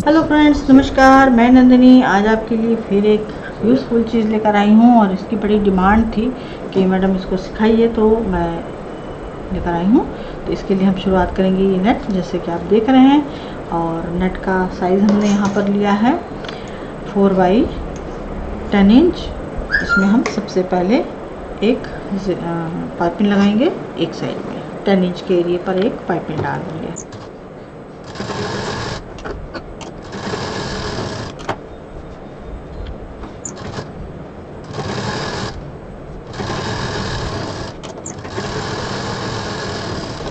Hello friends, नमस्कार। मैं नंदिनी आज आपके लिए फिर एक यूज़फुल चीज़ लेकर आई हूँ और इसकी बड़ी डिमांड थी कि मैडम इसको सिखाइए, तो मैं लेकर आई हूँ। तो इसके लिए हम शुरुआत करेंगे ये नेट, जैसे कि आप देख रहे हैं। और नेट का साइज़ हमने यहाँ पर लिया है 4x10 इंच। इसमें हम सबसे पहले एक पाइपिंग लगाएंगे एक साइड में, 10 इंच के एरिए पर एक पाइपिंग डाल देंगे।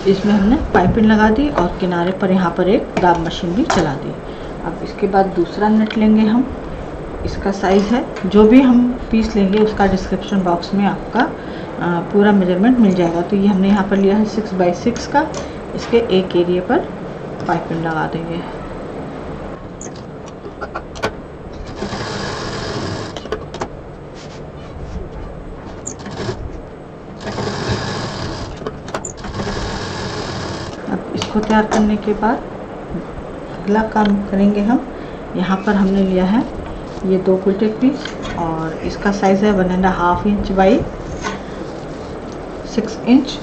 इसमें हमने पाइपिंग लगा दी और किनारे पर यहाँ पर एक दाब मशीन भी चला दी। अब इसके बाद दूसरा नेट लेंगे हम। इसका साइज़ है, जो भी हम पीस लेंगे उसका डिस्क्रिप्शन बॉक्स में आपका पूरा मेजरमेंट मिल जाएगा। तो ये हमने यहाँ पर लिया है 6x6 का। इसके एक एरिए पर पाइपिंग लगा देंगे। अब इसको तैयार करने के बाद अगला काम करेंगे हम। यहाँ पर हमने लिया है ये 2 क्विल्टेड पीस और इसका साइज़ है 1.5 इंच बाई 6 इंच।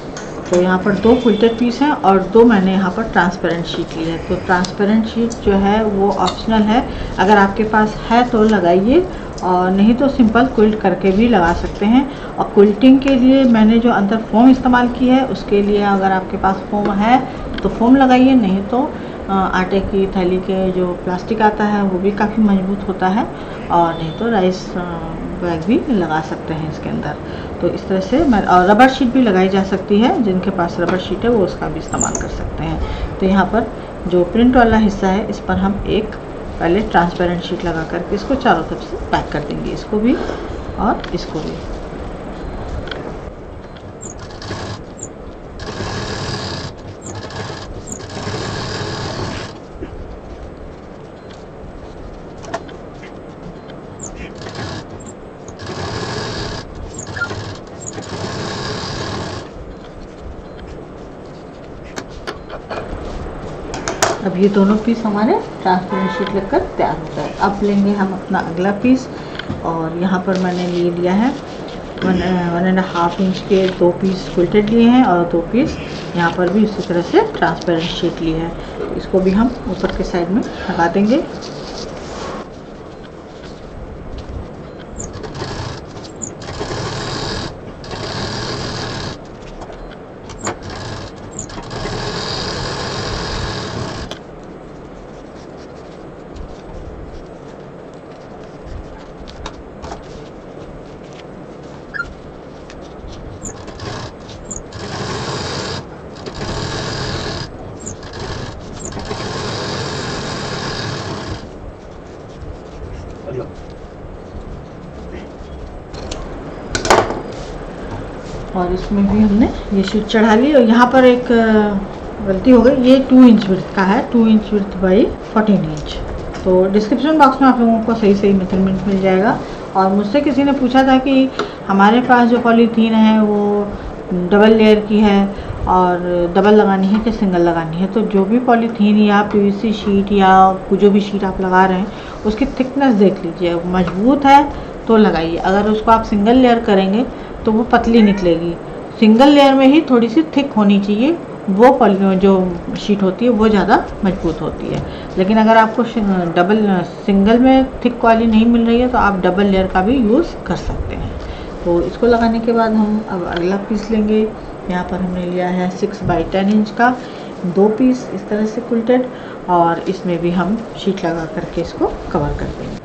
तो यहाँ पर 2 क्विल्टेड पीस हैं और 2 मैंने यहाँ पर ट्रांसपेरेंट शीट ली है। तो ट्रांसपेरेंट शीट जो है वो ऑप्शनल है, अगर आपके पास है तो लगाइए, और नहीं तो सिंपल क्विल्ट करके भी लगा सकते हैं। और क्विल्टिंग के लिए मैंने जो अंदर फोम इस्तेमाल की है, उसके लिए अगर आपके पास फोम है तो फोम लगाइए, नहीं तो आटे की थैली के जो प्लास्टिक आता है वो भी काफ़ी मजबूत होता है, और नहीं तो राइस बैग भी लगा सकते हैं इसके अंदर। तो इस तरह से और रबर शीट भी लगाई जा सकती है, जिनके पास रबर शीट है वो उसका भी इस्तेमाल कर सकते हैं। तो यहाँ पर जो प्रिंट वाला हिस्सा है, इस पर हम एक पहले ट्रांसपेरेंट शीट लगा करके इसको चारों तरफ से पैक कर देंगे, इसको भी और इसको भी। अब ये दोनों पीस हमारे ट्रांसपेरेंट शीट लगकर तैयार हो गए। अब लेंगे हम अपना अगला पीस, और यहाँ पर मैंने लिया है 1.5 इंच के 2 पीस क्विल्टेड लिए हैं और 2 पीस यहाँ पर भी इसी तरह से ट्रांसपेरेंट शीट ली है। तो इसको भी हम ऊपर के साइड में लगा देंगे। और इसमें भी हमने ये शीट चढ़ा ली। और यहाँ पर एक गलती हो गई, ये 2 इंच विड्थ का है, 2 इंच विड्थ बाई 14 इंच। तो डिस्क्रिप्शन बॉक्स में आप लोगों को सही मेजरमेंट मिल जाएगा। और मुझसे किसी ने पूछा था कि हमारे पास जो पॉलीथीन है वो डबल लेयर की है और डबल लगानी है कि सिंगल लगानी है। तो जो भी पॉलीथीन या पीवीसी शीट या जो भी शीट आप लगा रहे हैं उसकी थिकनेस देख लीजिए, मजबूत है तो लगाइए। अगर उसको आप सिंगल लेयर करेंगे तो वो पतली निकलेगी। सिंगल लेयर में ही थोड़ी सी थिक होनी चाहिए, वो जो शीट होती है वो ज़्यादा मजबूत होती है। लेकिन अगर आपको सिंगल में थिक वाली नहीं मिल रही है तो आप डबल लेयर का भी यूज़ कर सकते हैं। तो इसको लगाने के बाद हम अब अगला पीस लेंगे। यहाँ पर हमने लिया है 6x10 इंच का 2 पीस इस तरह से क्विल्टेड, और इसमें भी हम शीट लगा करके इसको कवर कर देंगे।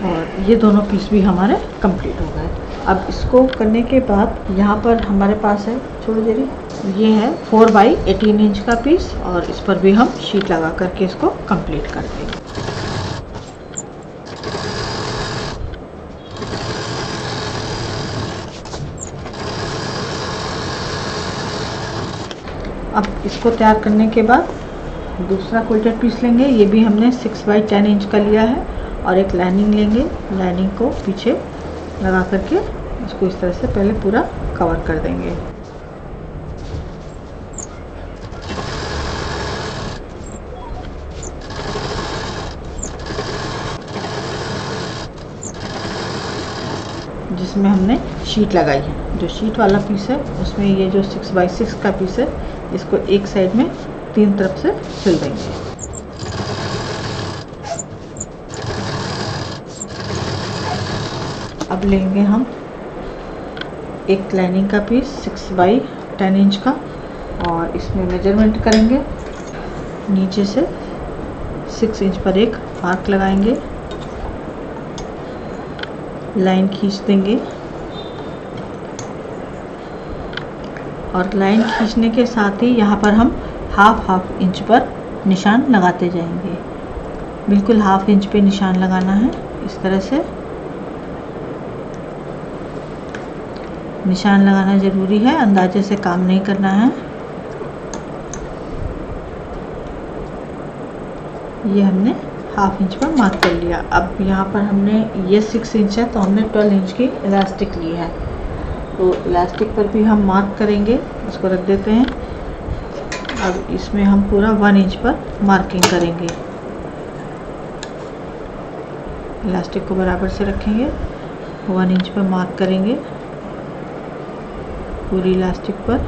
और ये दोनों पीस भी हमारे कंप्लीट हो गए। अब इसको करने के बाद यहाँ पर हमारे पास है छोड़ी देरी, ये है 4x18 इंच का पीस, और इस पर भी हम शीट लगा करके इसको कंप्लीट कर देंगे। अब इसको तैयार करने के बाद दूसरा क्विल्टेड पीस लेंगे। ये भी हमने 6 बाई 10 इंच का लिया है और एक लाइनिंग लेंगे। लाइनिंग को पीछे लगा करके इसको इस तरह से पहले पूरा कवर कर देंगे। जिसमें हमने शीट लगाई है, जो शीट वाला पीस है उसमें ये जो 6 बाई 6 का पीस है इसको एक साइड में 3 तरफ से सिल देंगे। अब लेंगे हम एक लाइनिंग का पीस 6 बाई 10 इंच का और इसमें मेजरमेंट करेंगे। नीचे से 6 इंच पर एक मार्क लगाएंगे, लाइन खींच देंगे और लाइन खींचने के साथ ही यहाँ पर हम हाफ इंच पर निशान लगाते जाएंगे। बिल्कुल हाफ इंच पे निशान लगाना है। इस तरह से निशान लगाना ज़रूरी है, अंदाजे से काम नहीं करना है। ये हमने हाफ इंच पर मार्क कर लिया। अब यहाँ पर हमने ये 6 इंच है तो हमने 12 इंच की इलास्टिक ली है, तो इलास्टिक पर भी हम मार्क करेंगे। इसको रख देते हैं। अब इसमें हम पूरा 1 इंच पर मार्किंग करेंगे। इलास्टिक को बराबर से रखेंगे, 1 इंच पर मार्क करेंगे पूरी इलास्टिक पर।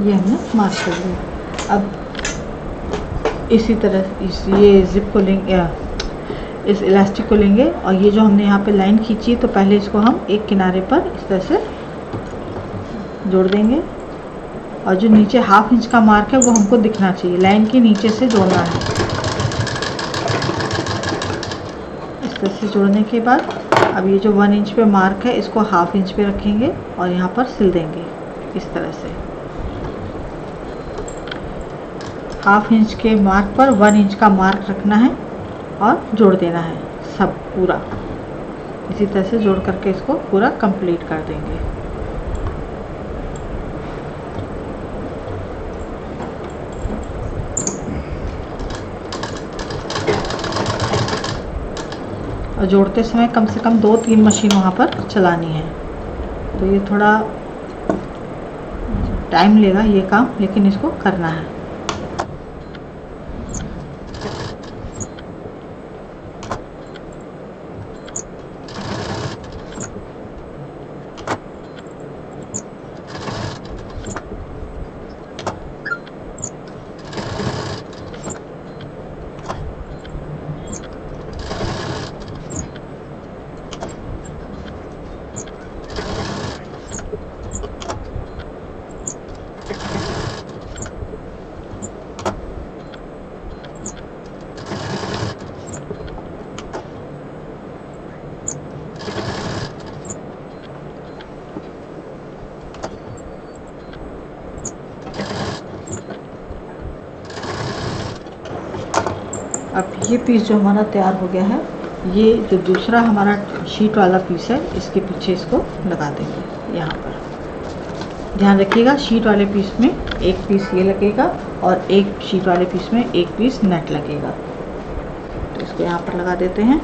ये हमने मार्क कर लिया। अब इसी तरह ये जिप को लेंगे, इस इलास्टिक को लेंगे और ये जो हमने यहाँ पे लाइन खींची तो पहले इसको हम एक किनारे पर इस तरह से जोड़ देंगे और जो नीचे हाफ इंच का मार्क है वो हमको दिखना चाहिए, लाइन के नीचे से जोड़ना है। इस तरह से जोड़ने के बाद अब ये जो 1 इंच पे मार्क है इसको हाफ इंच पे रखेंगे और यहाँ पर सिल देंगे इस तरह से। हाफ इंच के मार्क पर 1 इंच का मार्क रखना है और जोड़ देना है सब पूरा। इसी तरह से जोड़ करके इसको पूरा कंप्लीट कर देंगे। और जोड़ते समय कम से कम 2-3 मशीन वहाँ पर चलानी है, तो ये थोड़ा टाइम लेगा ये काम, लेकिन इसको करना है। अब ये पीस जो हमारा तैयार हो गया है, ये जो दूसरा हमारा शीट वाला पीस है इसके पीछे इसको लगा देंगे। यहाँ पर ध्यान रखिएगा, शीट वाले पीस में एक पीस ये लगेगा और एक शीट वाले पीस में एक पीस नेट लगेगा। तो इसको यहाँ पर लगा देते हैं।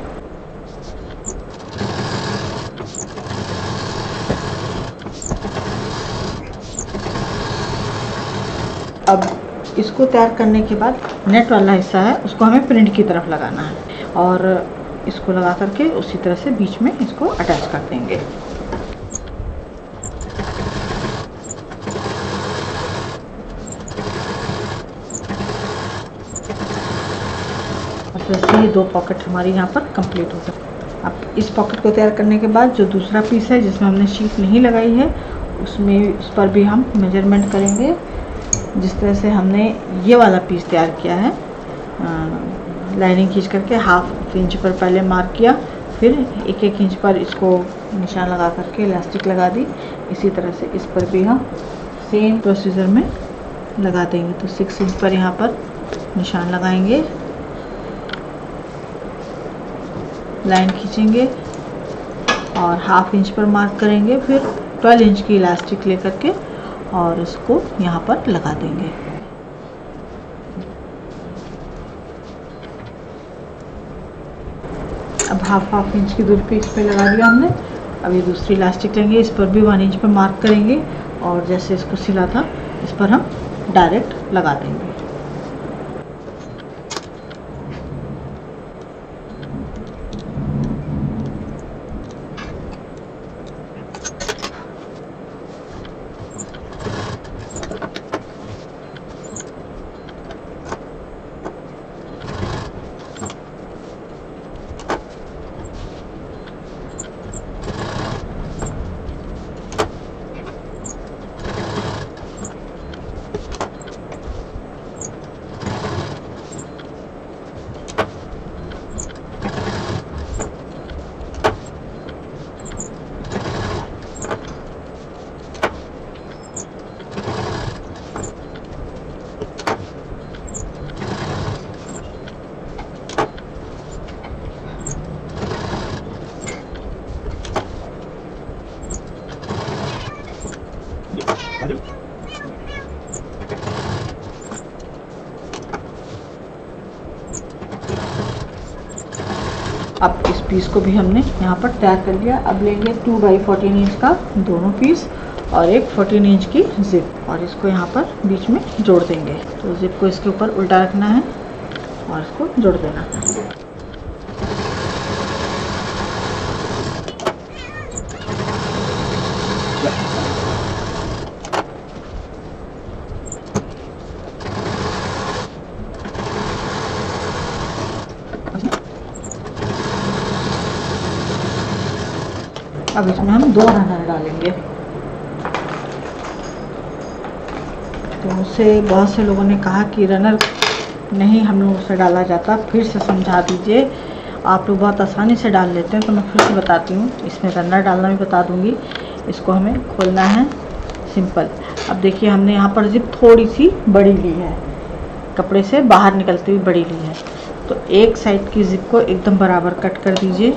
अब इसको तैयार करने के बाद नेट वाला हिस्सा है उसको हमें प्रिंट की तरफ लगाना है और इसको लगा करके उसी तरह से बीच में इसको अटैच कर देंगे। और वैसे ये 2 पॉकेट हमारी यहाँ पर कंप्लीट हो सकती है। अब इस पॉकेट को तैयार करने के बाद जो दूसरा पीस है जिसमें हमने शीट नहीं लगाई है उस पर भी हम मेजरमेंट करेंगे। जिस तरह से हमने ये वाला पीस तैयार किया है, लाइनिंग खींच करके हाफ इंच पर पहले मार्क किया, फिर 1-1 इंच पर इसको निशान लगा करके इलास्टिक लगा दी। इसी तरह से इस पर भी हम सेम प्रोसीजर में लगा देंगे। तो 6 इंच पर यहाँ पर निशान लगाएंगे, लाइन खींचेंगे और 1/2 इंच पर मार्क करेंगे, फिर 12 इंच की इलास्टिक लेकर के और इसको यहाँ पर लगा देंगे। अब 1/2 इंच की दूरी पे इस पर लगा दिया हमने। अब ये दूसरी इलास्टिक लेंगे, इस पर भी 1 इंच पर मार्क करेंगे और जैसे इसको सिला था इस पर हम डायरेक्ट लगा देंगे। अब इस पीस को भी हमने यहाँ पर तैयार कर लिया। अब लेंगे 2x14 इंच का दोनों पीस और एक 14 इंच की जिप और इसको यहाँ पर बीच में जोड़ देंगे। तो जिप को इसके ऊपर उल्टा रखना है और इसको जोड़ देना है। अब इसमें हम 2 रनर डालेंगे। तो मुझसे बहुत से लोगों ने कहा कि रनर नहीं हम लोगों से डाला जाता, फिर से समझा दीजिए। आप लोग बहुत आसानी से डाल लेते हैं, तो मैं फिर से बताती हूँ। इसमें रनर डालना भी बता दूँगी। इसको हमें खोलना है, सिंपल। अब देखिए हमने यहाँ पर जिप थोड़ी सी बड़ी ली है, कपड़े से बाहर निकलती हुई बड़ी ली है। तो एक साइड की जिप को एकदम बराबर कट कर दीजिए,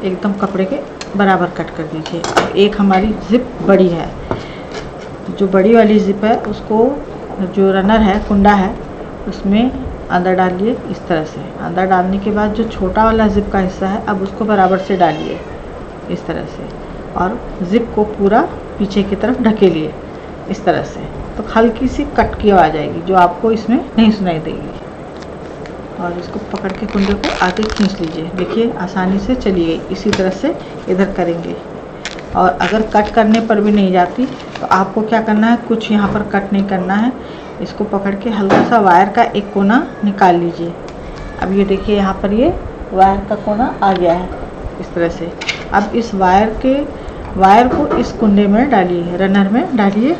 एकदम कपड़े के बराबर कट कर दीजिए। और एक हमारी जिप बड़ी है, जो बड़ी वाली जिप है उसको, जो रनर है, कुंडा है, उसमें अंदर डालिए इस तरह से। अंदर डालने के बाद जो छोटा वाला जिप का हिस्सा है, अब उसको बराबर से डालिए इस तरह से और जिप को पूरा पीछे की तरफ ढकेलिए इस तरह से। तो हल्की सी कट की आवाज़ आएगी जो आपको इसमें नहीं सुनाई देगी। और इसको पकड़ के कुंडे को आगे खींच लीजिए। देखिए आसानी से चली गई। इसी तरह से इधर करेंगे। और अगर कट करने पर भी नहीं जाती तो आपको क्या करना है, कुछ यहाँ पर कट नहीं करना है। इसको पकड़ के हल्का सा वायर का एक कोना निकाल लीजिए। अब ये देखिए यहाँ पर ये वायर का कोना आ गया है इस तरह से। अब इस वायर को इस कुंडे में डालिए, रनर में डालिए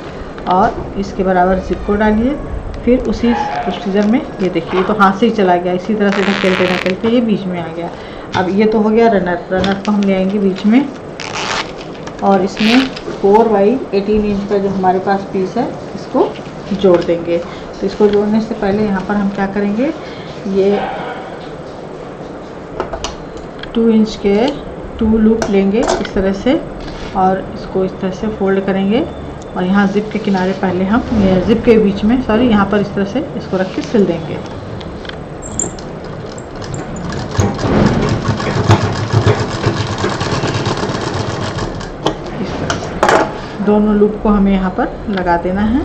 और इसके बराबर जिप को डालिए। फिर उसी प्रोसीजर में ये देखिए, ये तो हाथ से ही चला गया। इसी तरह से ढकेलते ढकेलते ये बीच में आ गया। अब ये तो हो गया रनर को हम ले आएंगे बीच में और इसमें 4x18 इंच का जो हमारे पास पीस है इसको जोड़ देंगे। तो इसको जोड़ने से पहले यहाँ पर हम क्या करेंगे, ये 2 इंच के 2 लूप लेंगे इस तरह से और इसको इस तरह से फोल्ड करेंगे और यहाँ जिप के किनारे पहले हम जिप के बीच में यहाँ पर इस तरह से इसको रख के सिल देंगे। इस तरह से दोनों लूप को हमें यहाँ पर लगा देना है।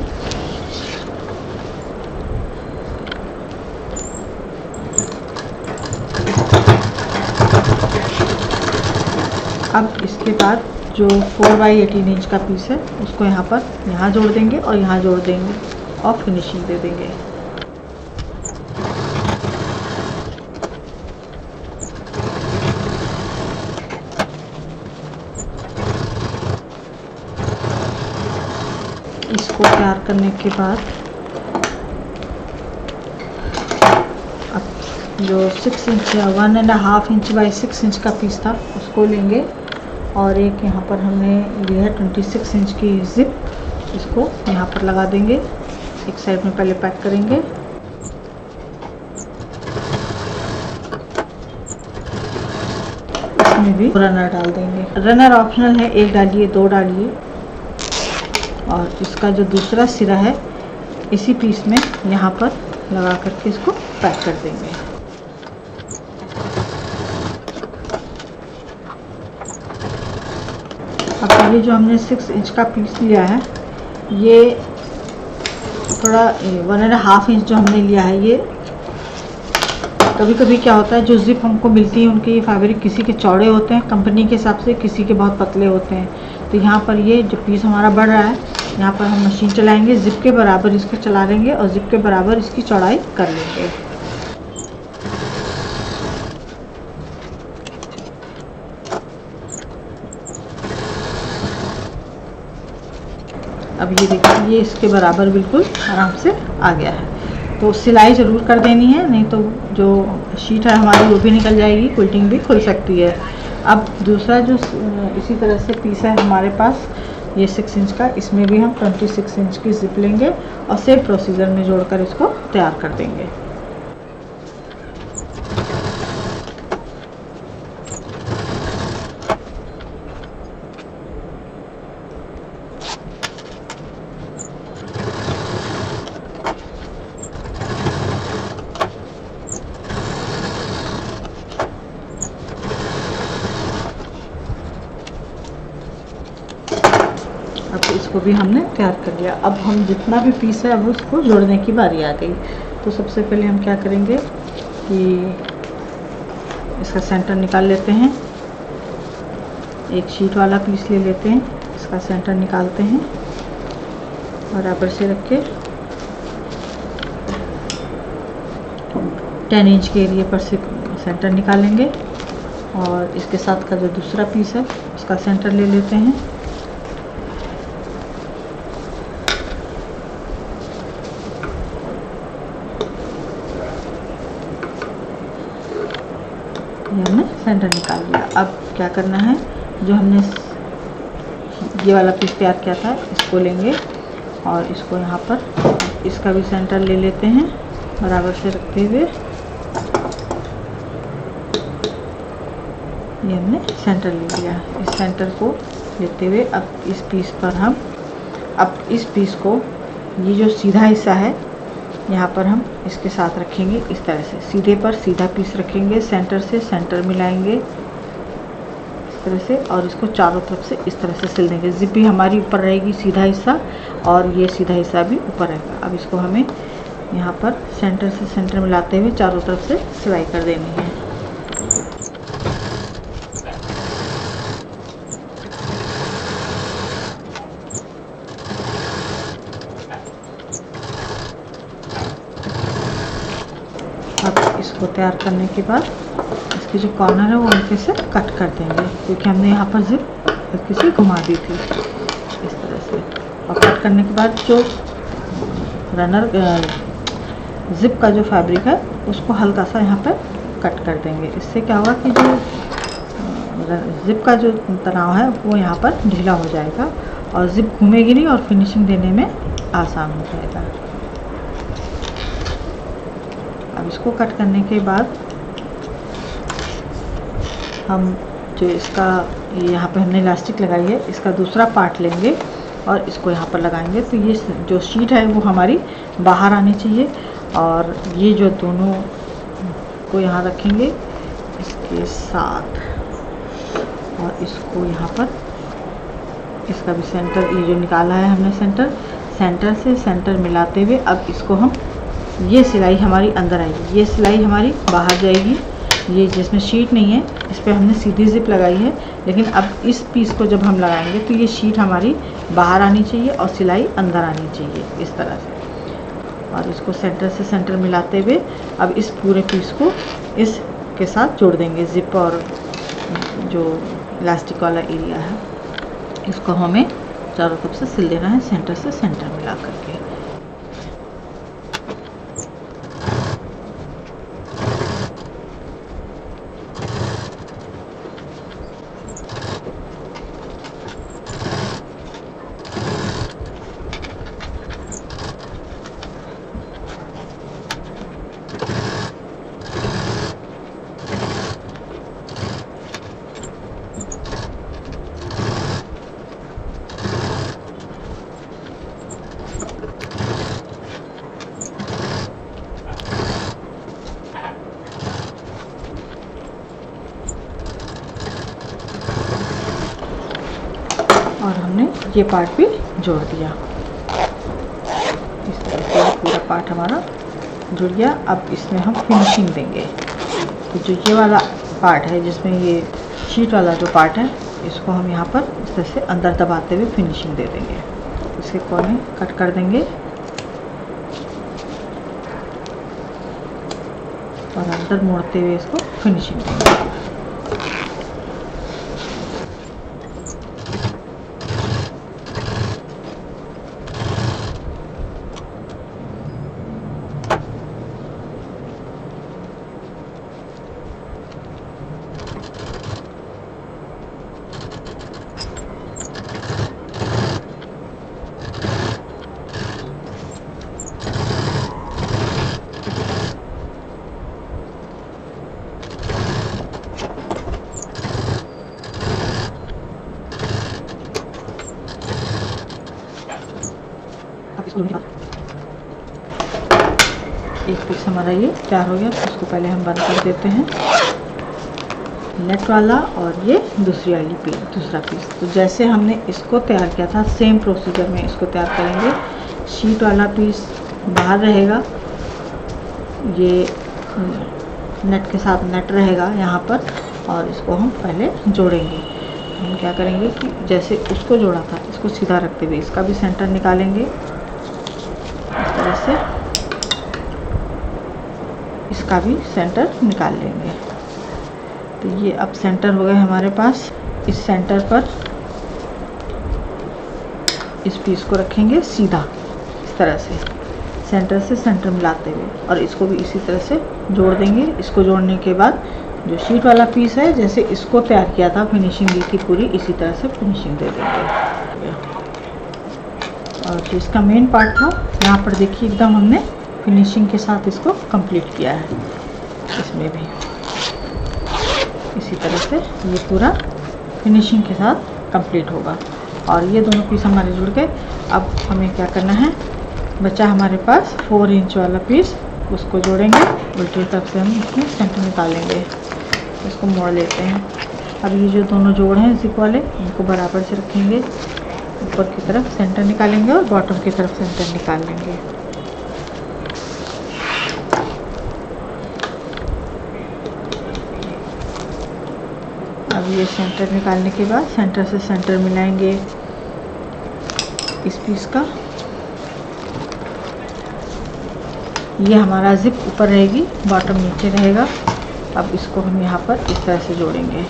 अब इसके बाद जो 4x18 इंच का पीस है उसको यहाँ जोड़ देंगे और यहाँ जोड़ देंगे और फिनिशिंग दे देंगे। इसको तैयार करने के बाद अब जो 6 इंच 1.5 इंच बाई 6 इंच का पीस था उसको लेंगे और एक यहाँ पर हमने ली है 26 इंच की जिप, इसको यहाँ पर लगा देंगे। एक साइड में पहले पैक करेंगे। इसमें भी रनर डाल देंगे। रनर ऑप्शनल है, एक डालिए, दो डालिए। और इसका जो दूसरा सिरा है इसी पीस में यहाँ पर लगा करके इसको पैक कर देंगे। अब ये जो हमने 6 इंच का पीस लिया है, ये थोड़ा 1.5 इंच जो हमने लिया है, ये कभी कभी क्या होता है जो जिप हमको मिलती है उनके ये फैब्रिक किसी के चौड़े होते हैं कंपनी के हिसाब से, किसी के बहुत पतले होते हैं। तो यहाँ पर ये जो पीस हमारा बढ़ रहा है, यहाँ पर हम मशीन चलाएंगे, जिप के बराबर इसको चला देंगे और जिप के बराबर इसकी चौड़ाई कर लेंगे। अब ये देखिए, ये इसके बराबर बिल्कुल आराम से आ गया है। तो सिलाई ज़रूर कर देनी है, नहीं तो जो शीट है हमारी वो भी निकल जाएगी, क्विल्टिंग भी खुल सकती है। अब दूसरा जो इसी तरह से पीस है हमारे पास, ये 6 इंच का, इसमें भी हम 26 इंच की जिप लेंगे और सेम प्रोसीजर में जोड़कर इसको तैयार कर देंगे। अब इसको भी हमने तैयार कर लिया। अब हम जितना भी पीस है अब उसको जोड़ने की बारी आ गई। तो सबसे पहले हम क्या करेंगे कि इसका सेंटर निकाल लेते हैं। एक शीट वाला पीस ले लेते हैं, इसका सेंटर निकालते हैं, बराबर से रख के 10 इंच के एरिए पर से सेंटर निकालेंगे। और इसके साथ का जो दूसरा पीस है उसका सेंटर ले लेते हैं। ये हमने सेंटर निकाल लिया। अब क्या करना है, जो हमने ये वाला पीस तैयार किया था इसको लेंगे और इसको यहाँ पर इसका भी सेंटर ले लेते हैं, बराबर से रखते हुए। ये हमने सेंटर ले लिया। इस सेंटर को लेते हुए अब इस पीस पर हम इस पीस को, ये जो सीधा हिस्सा है यहाँ पर हम इसके साथ रखेंगे। इस तरह से सीधे पर सीधा पीस रखेंगे, सेंटर से सेंटर मिलाएंगे इस तरह से, और इसको चारों तरफ से इस तरह से सिल देंगे। जिप भी हमारी ऊपर रहेगी, सीधा हिस्सा, और ये सीधा हिस्सा भी ऊपर रहेगा। अब इसको हमें यहाँ पर सेंटर से सेंटर मिलाते हुए चारों तरफ से सिलाई कर देनी है। अब इसको तैयार करने के बाद इसकी जो कॉर्नर है वो हल्के से कट कर देंगे, क्योंकि हमने यहाँ पर जिप हल्की सी घुमा दी थी इस तरह से। और कट करने के बाद जो रनर जिप का जो फैब्रिक है उसको हल्का सा यहाँ पर कट कर देंगे। इससे क्या होगा कि जो जिप का जो तनाव है वो यहाँ पर ढीला हो जाएगा और जिप घूमेगी नहीं और फिनिशिंग देने में आसान हो जाएगा। अब इसको कट करने के बाद हम जो इसका यहाँ पे हमने इलास्टिक लगाई है, इसका दूसरा पार्ट लेंगे और इसको यहाँ पर लगाएंगे। तो ये जो शीट है वो हमारी बाहर आनी चाहिए, और ये जो दोनों को यहाँ रखेंगे इसके साथ, और इसको यहाँ पर इसका भी सेंटर, ये जो निकाला है हमने सेंटर से सेंटर मिलाते हुए अब इसको हम, ये सिलाई हमारी अंदर आएगी, ये सिलाई हमारी बाहर जाएगी। ये जिसमें शीट नहीं है इस पर हमने सीधी जिप लगाई है, लेकिन अब इस पीस को जब हम लगाएंगे तो ये शीट हमारी बाहर आनी चाहिए और सिलाई अंदर आनी चाहिए इस तरह से। और इसको सेंटर से सेंटर मिलाते हुए अब इस पूरे पीस को इसके साथ जोड़ देंगे। जिप और जो इलास्टिक वाला एरिया है इसको हमें चारों तरफ से सिल देना है, सेंटर से सेंटर मिला करके। ये पार्ट भी जोड़ दिया। इस तरह से पूरा पार्ट हमारा जुड़ गया। अब इसमें हम फिनिशिंग देंगे। तो जो ये वाला पार्ट है जिसमें ये शीट वाला जो पार्ट है, इसको हम यहाँ पर इस तरह से अंदर दबाते हुए फिनिशिंग दे देंगे। इसके कोने कट कर देंगे और अंदर मोड़ते हुए इसको फिनिशिंग देंगे। एक पीस हमारा ये तैयार हो गया। तो इसको पहले हम बंद कर देते हैं, नेट वाला और ये दूसरी वाली पीस, दूसरा पीस। तो जैसे हमने इसको तैयार किया था सेम प्रोसीजर में इसको तैयार करेंगे। शीट वाला पीस बाहर रहेगा, ये नेट के साथ नेट रहेगा यहाँ पर, और इसको हम पहले जोड़ेंगे। हम क्या करेंगे कि जैसे उसको जोड़ा था इसको सीधा रखते हुए इसका भी सेंटर निकालेंगे इस तरह से, इसका भी सेंटर निकाल लेंगे। तो ये अब सेंटर हो गए हमारे पास। इस सेंटर पर इस पीस को रखेंगे सीधा इस तरह से, सेंटर से सेंटर मिलाते हुए, और इसको भी इसी तरह से जोड़ देंगे। इसको जोड़ने के बाद जो शीट वाला पीस है जैसे इसको तैयार किया था, फिनिशिंग दी थी पूरी, इसी तरह से फिनिशिंग दे देंगे। और जो इसका मेन पार्ट था यहाँ पर देखिए एकदम हमने फिनिशिंग के साथ इसको कंप्लीट किया है। इसमें भी इसी तरह से ये पूरा फिनिशिंग के साथ कंप्लीट होगा। और ये दोनों पीस हमारे जुड़ गए। अब हमें क्या करना है, बचा हमारे पास 4 इंच वाला पीस, उसको जोड़ेंगे। उल्टी तरफ से हम इसमें सेंटर निकालेंगे, इसको मोड़ लेते हैं। अब ये जो दोनों जोड़ हैं जिप वाले, इनको बराबर से रखेंगे, ऊपर की तरफ सेंटर निकालेंगे और बॉटम की तरफ सेंटर निकाल लेंगे। अब ये सेंटर निकालने के बाद सेंटर से सेंटर मिलाएंगे इस पीस का। ये हमारा जिप ऊपर रहेगी, बॉटम नीचे रहेगा। अब इसको हम यहाँ पर इस तरह से जोड़ेंगे।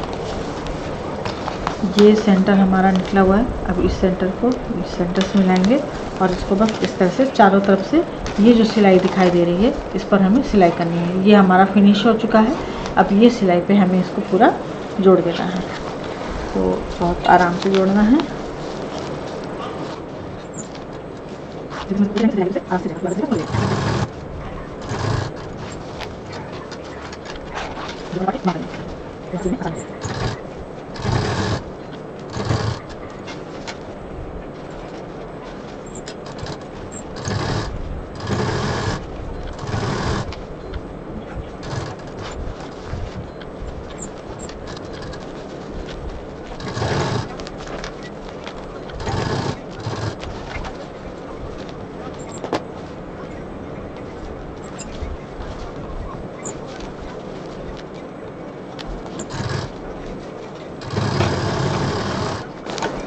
ये सेंटर हमारा निकला हुआ है, अब इस सेंटर को इस सेंटर से मिलाएंगे और इसको बस इस तरह से चारों तरफ से ये जो सिलाई दिखाई दे रही है इस पर हमें सिलाई करनी है। ये हमारा फिनिश हो चुका है। अब ये सिलाई पे हमें इसको पूरा जोड़ देना है, तो बहुत आराम से जोड़ना है।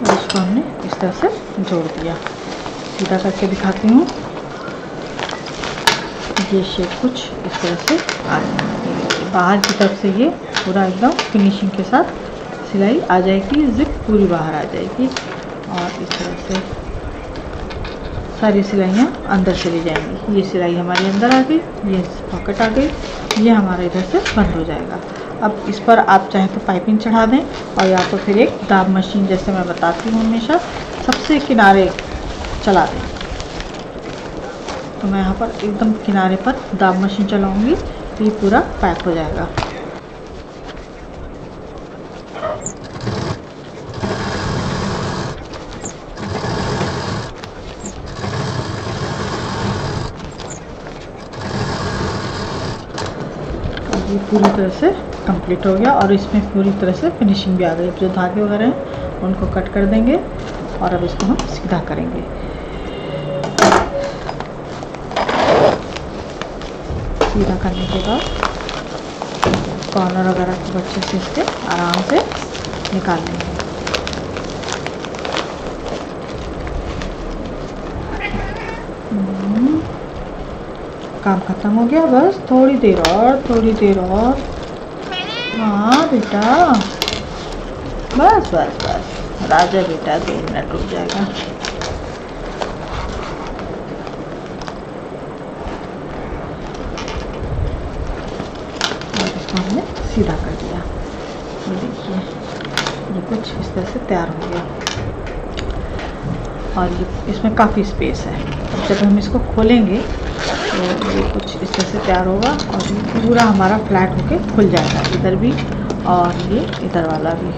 इसको हमने इस तरह से जोड़ दिया। सीधा करके दिखाती हूँ, ये शेप कुछ इस तरह से आ जाएगी। बाहर की तरफ से ये पूरा एकदम फिनिशिंग के साथ सिलाई आ जाएगी, जिप पूरी बाहर आ जाएगी और इस तरह से सारी सिलाइयाँ अंदर चली जाएंगी। ये सिलाई हमारी अंदर आ गई, ये पॉकेट आ गई, ये हमारा इधर से बंद हो जाएगा। अब इस पर आप चाहे तो पाइपिंग चढ़ा दें और या तो फिर एक दाब मशीन, जैसे मैं बताती हूँ हमेशा, सबसे किनारे चला दें। तो मैं यहाँ पर एकदम किनारे पर दाब मशीन चलाऊँगी तो ये पूरा पैक हो जाएगा। ये पूरी तरह से कंप्लीट हो गया और इसमें पूरी तरह से फिनिशिंग भी आ गई। जो धागे वगैरह हैं उनको कट कर देंगे और अब इसको हम सीधा करेंगे। सीधा करने के बाद कॉर्नर वगैरह को अच्छे से इसके आराम से निकाल लेंगे। काम खत्म हो गया, बस थोड़ी देर और, थोड़ी देर और। हाँ बेटा, बस बस बस, राजा बेटा 2 मिनट रुक जाएगा। और इसको हमने सीधा कर दिया। ये देखिए, ये कुछ इस तरह से तैयार हो गया और ये इसमें काफ़ी स्पेस है। जब हम इसको खोलेंगे तो ये कुछ इस तरह से तैयार होगा और ये पूरा हमारा फ्लैट होके खुल जाएगा, इधर भी और ये इधर वाला भी।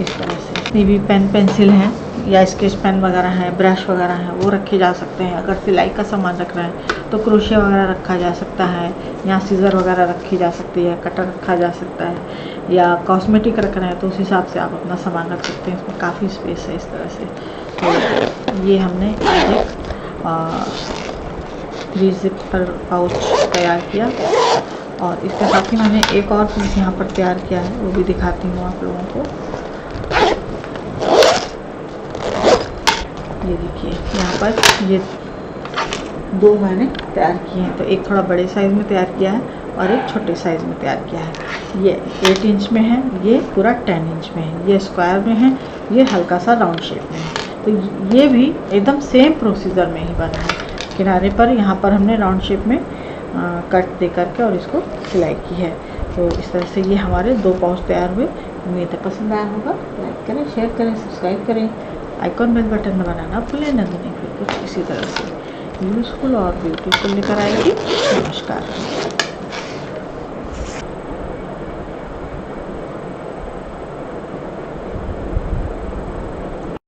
इस तरह से ये भी पेन पेंसिल हैं या स्केच पेन वगैरह है, ब्रश वगैरह है, वो रखे जा सकते हैं। अगर सिलाई का सामान रख रहे हैं तो क्रोशिया वगैरह रखा जा सकता है, या सीज़र वगैरह रखी जा सकती है, कटर रखा जा सकता है, या कॉस्मेटिक रख रहे हैं तो उस हिसाब से आप अपना सामान रख सकते हैं। इसमें काफ़ी स्पेस है इस तरह से। तो ये हमने आज एक 3 ज़िपर पाउच तैयार किया और इसके साथ ही मैंने एक और पीस यहाँ पर तैयार किया है, वो भी दिखाती हूँ आप लोगों को। ये देखिए, यहाँ पर ये 2 मैंने तैयार किए हैं। तो एक थोड़ा बड़े साइज़ में तैयार किया है और एक छोटे साइज़ में तैयार किया है। ये 8 इंच में है, ये पूरा 10 इंच में है, ये स्क्वायर में है, ये हल्का सा राउंड शेप में है। तो ये भी एकदम सेम प्रोसीजर में ही बना है। किनारे पर यहाँ पर हमने राउंड शेप में कट दे करके और इसको सिलाई की है। तो इस तरह से ये हमारे 2 पाउच तैयार हुए। उम्मीद है पसंद आया होगा। लाइक करें, शेयर करें, सब्सक्राइब करें, आइकॉन बेल बटन में बनाना भूलें ना। फिर कुछ इसी तरह से यूज़फुल और ब्यूटीफुल लेकर आएगी। नमस्कार।